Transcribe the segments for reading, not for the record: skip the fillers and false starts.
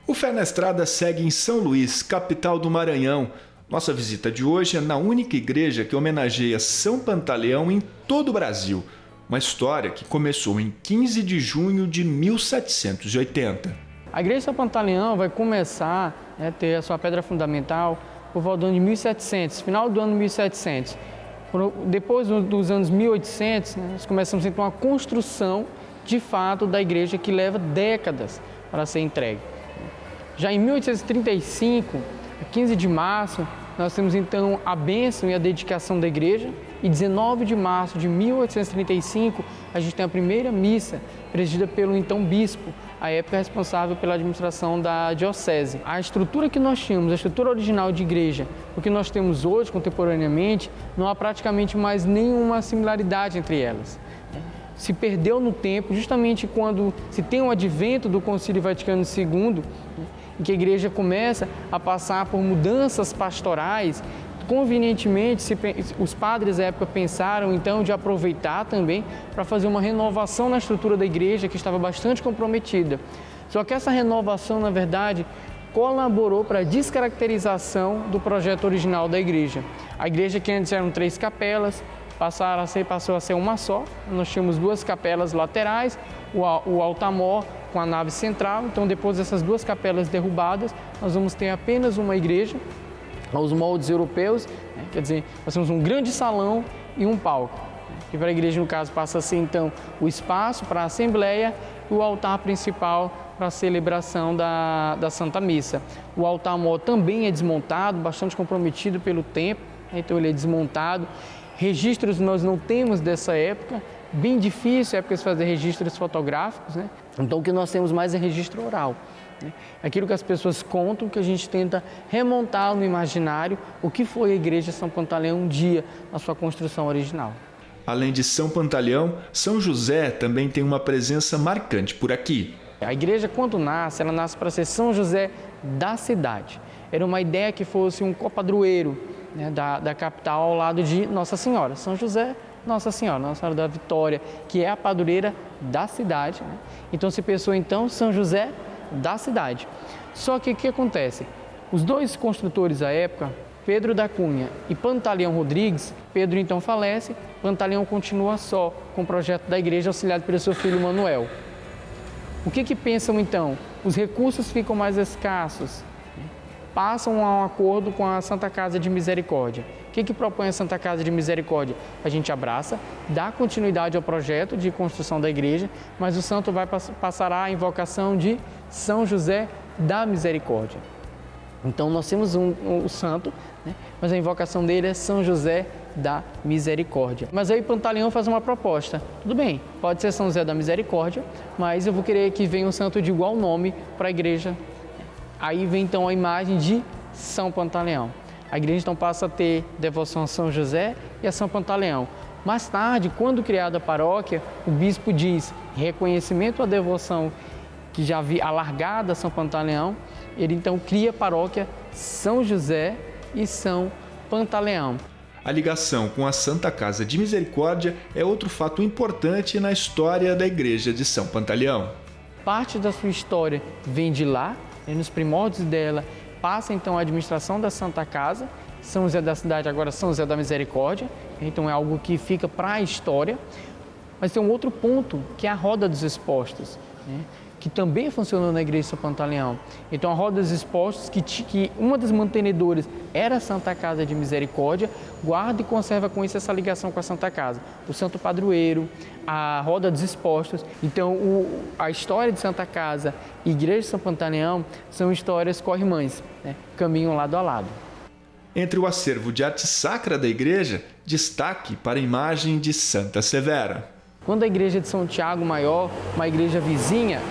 O Fé na Estrada segue em São Luís, capital do Maranhão. Nossa visita de hoje é na única igreja que homenageia São Pantaleão em todo o Brasil. Uma história que começou em 15 de junho de 1780. A igreja de São Pantaleão vai começar a ter a sua pedra fundamental por volta do ano de 1700, final do ano 1700. Depois dos anos 1800, nós começamos então a construção de fato da igreja que leva décadas para ser entregue. Já em 1835, 15 de março, nós temos então a bênção e a dedicação da igreja. E 19 de março de 1835, a gente tem a primeira missa presidida pelo então bispo, à época responsável pela administração da diocese. A estrutura que nós tínhamos, a estrutura original de igreja, o que nós temos hoje, contemporaneamente, não há praticamente mais nenhuma similaridade entre elas. Se perdeu no tempo, justamente quando se tem o advento do Concílio Vaticano II, em que a igreja começa a passar por mudanças pastorais. Convenientemente, os padres da época pensaram então de aproveitar também para fazer uma renovação na estrutura da igreja que estava bastante comprometida. Só que essa renovação, na verdade, colaborou para a descaracterização do projeto original da igreja. A igreja, que antes eram 3 capelas, passou a ser uma só. Nós tínhamos 2 capelas laterais, o altar-mor com a nave central. Então, depois dessas 2 capelas derrubadas, nós vamos ter apenas uma igreja aos moldes europeus, quer dizer, nós temos um grande salão e um palco. E para a igreja, no caso, passa a ser então o espaço para a assembleia e o altar principal para a celebração da Santa Missa. O altar-mor também é desmontado, bastante comprometido pelo tempo, então ele é desmontado. Registros nós não temos dessa época, bem difícil época de fazer registros fotográficos, né? Então o que nós temos mais é registro oral. Aquilo que as pessoas contam, que a gente tenta remontar no imaginário o que foi a igreja de São Pantaleão um dia na sua construção original. Além de São Pantaleão, São José também tem uma presença marcante por aqui. A igreja, quando nasce, ela nasce para ser São José da cidade. Era uma ideia que fosse um copadroeiro, né, da capital ao lado de Nossa Senhora. São José, Nossa Senhora da Vitória, que é a padroeira da cidade, né? Então se pensou então São José da cidade. Só que o que acontece? Os 2 construtores à época, Pedro da Cunha e Pantaleão Rodrigues, Pedro então falece, Pantaleão continua só com o projeto da igreja auxiliado pelo seu filho Manuel. O que pensam então? Os recursos ficam mais escassos, passam a um acordo com a Santa Casa de Misericórdia. O que propõe a Santa Casa de Misericórdia? A gente abraça, dá continuidade ao projeto de construção da igreja, mas o santo passará a invocação de São José da Misericórdia. Então nós temos o santo, né? Mas a invocação dele é São José da Misericórdia. Mas aí Pantaleão faz uma proposta. Tudo bem, pode ser São José da Misericórdia, mas eu vou querer que venha um santo de igual nome para a igreja. Aí vem então a imagem de São Pantaleão. A igreja então passa a ter devoção a São José e a São Pantaleão. Mais tarde, quando criada a paróquia, o bispo diz reconhecimento à devoção que já havia alargada a São Pantaleão, ele então cria a paróquia São José e São Pantaleão. A ligação com a Santa Casa de Misericórdia é outro fato importante na história da igreja de São Pantaleão. Parte da sua história vem de lá, nos primórdios dela, passa então a administração da Santa Casa, São José da cidade, agora São José da Misericórdia, então é algo que fica para a história. Mas tem um outro ponto, que é a Roda dos Expostos, né? Que também funcionou na igreja de São Pantaleão. Então a Roda dos Expostos, que uma das mantenedoras era a Santa Casa de Misericórdia, guarda e conserva com isso essa ligação com a Santa Casa. O Santo Padroeiro, a Roda dos Expostos. Então a história de Santa Casa e Igreja de São Pantaleão são histórias co-irmãs, né? Caminham lado a lado. Entre o acervo de arte sacra da igreja, destaque para a imagem de Santa Severa. Quando a igreja de São Tiago Maior, uma igreja vizinha,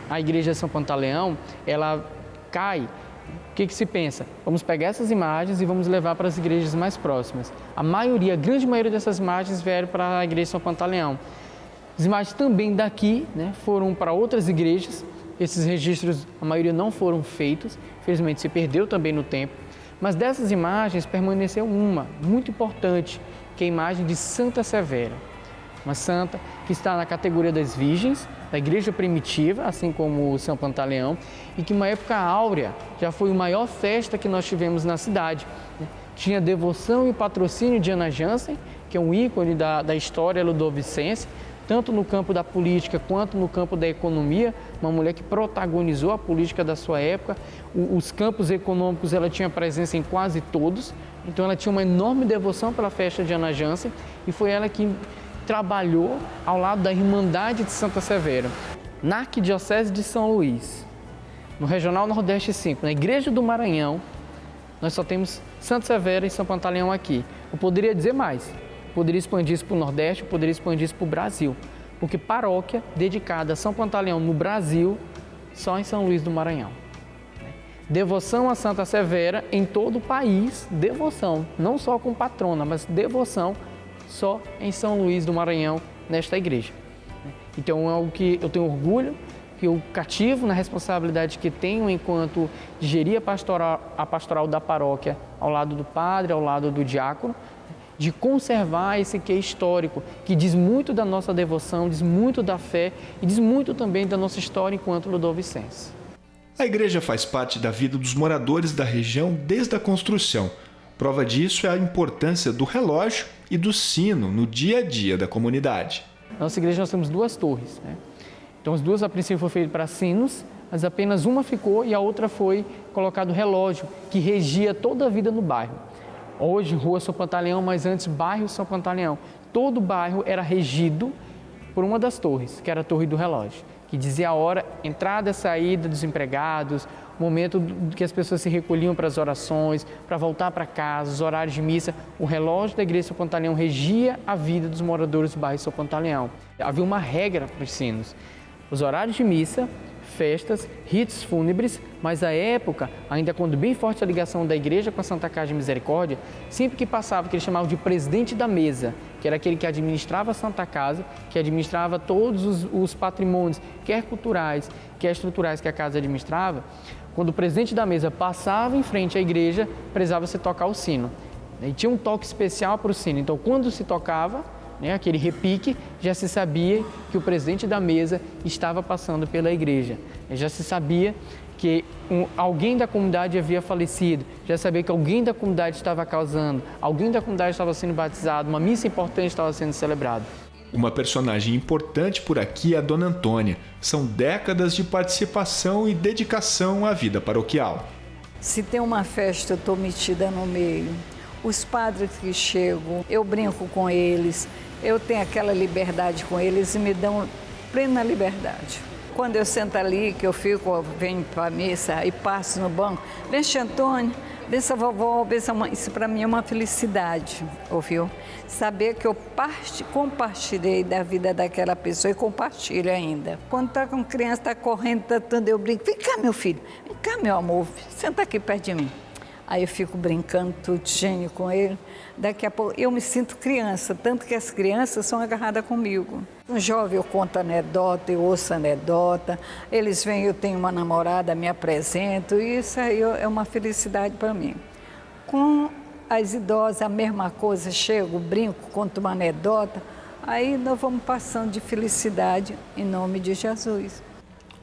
a igreja de São Pantaleão, ela cai, o que se pensa? Vamos pegar essas imagens e vamos levar para as igrejas mais próximas. A grande maioria dessas imagens vieram para a igreja de São Pantaleão. As imagens também daqui, né, foram para outras igrejas. Esses registros, a maioria não foram feitos, infelizmente se perdeu também no tempo. Mas dessas imagens permaneceu uma muito importante, que é a imagem de Santa Severa. Uma santa que está na categoria das virgens, da igreja primitiva, assim como o São Pantaleão, e que uma época áurea já foi a maior festa que nós tivemos na cidade. Tinha devoção e patrocínio de Ana Jansen, que é um ícone da história ludovicense, tanto no campo da política quanto no campo da economia, uma mulher que protagonizou a política da sua época. Os campos econômicos ela tinha presença em quase todos, então ela tinha uma enorme devoção pela festa de Ana Jansen e foi ela que trabalhou ao lado da Irmandade de Santa Severa, na Arquidiocese de São Luís, no Regional Nordeste 5, na Igreja do Maranhão. Nós só temos Santa Severa e São Pantaleão aqui. Eu poderia dizer mais, poderia expandir isso para o Nordeste, eu poderia expandir isso para o Brasil, porque paróquia dedicada a São Pantaleão no Brasil, só em São Luís do Maranhão. Devoção a Santa Severa em todo o país, devoção, não só com patrona, mas devoção só em São Luís do Maranhão, nesta igreja. Então é algo que eu tenho orgulho, que eu cativo na responsabilidade que tenho enquanto gerir a pastoral da paróquia ao lado do padre, ao lado do diácono, de conservar esse que é histórico, que diz muito da nossa devoção, diz muito da fé e diz muito também da nossa história enquanto ludovicense. A igreja faz parte da vida dos moradores da região desde a construção. Prova disso é a importância do relógio e do sino no dia a dia da comunidade. Na nossa igreja nós temos duas torres, né? Então as duas a princípio foram feitas para sinos, mas apenas uma ficou e a outra foi colocado relógio, que regia toda a vida no bairro. Hoje Rua São Pantaleão, mas antes bairro São Pantaleão. Todo o bairro era regido por uma das torres, que era a Torre do Relógio, que dizia a hora, entrada e saída dos empregados, o momento que as pessoas se recolhiam para as orações, para voltar para casa, os horários de missa. O relógio da Igreja São Pantaleão regia a vida dos moradores do bairro São Pantaleão. Havia uma regra para os sinos: os horários de missa, festas, ritos fúnebres, mas à época, ainda quando bem forte a ligação da igreja com a Santa Casa de Misericórdia, sempre que passava, que eles chamavam de presidente da mesa, que era aquele que administrava a Santa Casa, que administrava todos os patrimônios, quer culturais, quer estruturais que a casa administrava, quando o presidente da mesa passava em frente à igreja, precisava-se tocar o sino. E tinha um toque especial para o sino, então quando se tocava, aquele repique, já se sabia que o presidente da mesa estava passando pela igreja. Já se sabia que alguém da comunidade havia falecido, já sabia que alguém da comunidade estava causando, alguém da comunidade estava sendo batizado, uma missa importante estava sendo celebrada. Uma personagem importante por aqui é a Dona Antônia. São décadas de participação e dedicação à vida paroquial. Se tem uma festa, eu estou metida no meio. Os padres que chegam, eu brinco com eles, eu tenho aquela liberdade com eles e me dão plena liberdade. Quando eu sento ali, que eu venho para a missa e passo no banco, bença Antônio, bença vovó, bença mãe, isso para mim é uma felicidade, ouviu? Saber que eu compartilhei da vida daquela pessoa e compartilho ainda. Quando está com criança, está correndo, está tudo, eu brinco, vem cá meu filho, vem cá meu amor, senta aqui perto de mim. Aí eu fico brincando tudinho com ele. Daqui a pouco eu me sinto criança, tanto que as crianças são agarradas comigo. Um jovem eu conto anedota, eu ouço anedota, eles vêm, eu tenho uma namorada, me apresento, e isso aí é uma felicidade para mim. Com as idosas, a mesma coisa, chego, brinco, conto uma anedota, aí nós vamos passando de felicidade em nome de Jesus.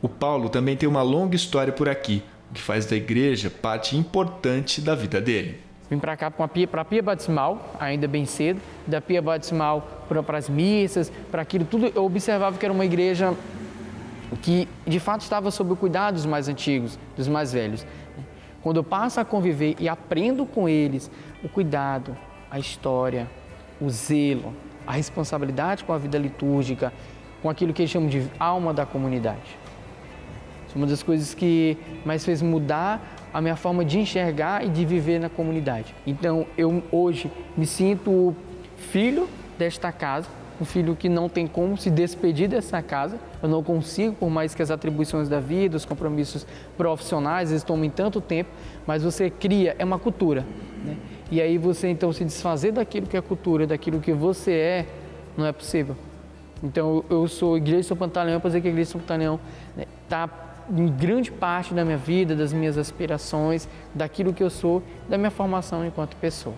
O Paulo também tem uma longa história por aqui, o que faz da igreja parte importante da vida dele. Vim para cá para a pia batismal, ainda bem cedo, da pia batismal para as missas, para aquilo tudo. Eu observava que era uma igreja que de fato estava sob o cuidado dos mais antigos, dos mais velhos. Quando eu passo a conviver e aprendo com eles o cuidado, a história, o zelo, a responsabilidade com a vida litúrgica, com aquilo que eles chamam de alma da comunidade. Isso é uma das coisas que mais fez mudar a minha forma de enxergar e de viver na comunidade. Então, eu hoje me sinto filho desta casa, um filho que não tem como se despedir dessa casa. Eu não consigo, por mais que as atribuições da vida, os compromissos profissionais, eles tomem tanto tempo, mas você cria, é uma cultura, né? E aí você, então, se desfazer daquilo que é cultura, daquilo que você não é possível. Então, eu sou Igreja São Pantaleão, para dizer que a Igreja São Pantaleão está em grande parte da minha vida, das minhas aspirações, daquilo que eu sou, da minha formação enquanto pessoa.